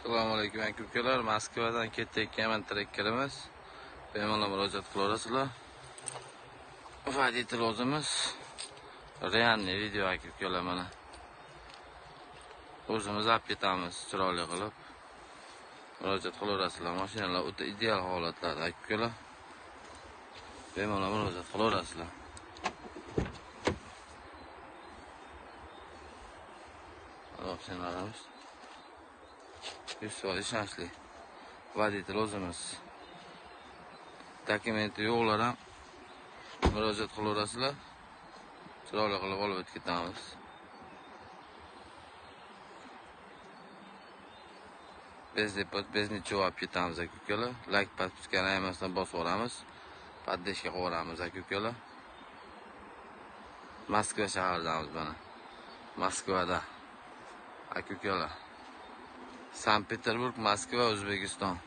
Assalomu alaykum aka-ukalar. Moskvadan ketayotgan trekkerimiz. Bemalol murojaat qilaverasizlar. Водитель o'zimiz. Realniy video aka-ukalar mana. O'zimiz olib ketamiz chiroyli qilib. Murojaat qilaverasizlar. Mashinalar o'ta ideal holatlarda aka-ukalar. Bemalol murojaat qilaverasizlar. Opsiyalarimiz 100% ishonchli. Водитель o'zimiz. Dokumenti yo'qlar ham murojaat qilaverasizlar. Chiroyli qilib olib o'tib ketamiz. Bezni olib ketamiz aka-ukalar. Like podpiskani aymasdan bosib olamiz. Poddeshga qo'yamiz aka-ukalar. Moskva shahridamiz mana. Moskvada. Aka-ukalar. Sankt-Peterburg, Moskva, O'zbekiston.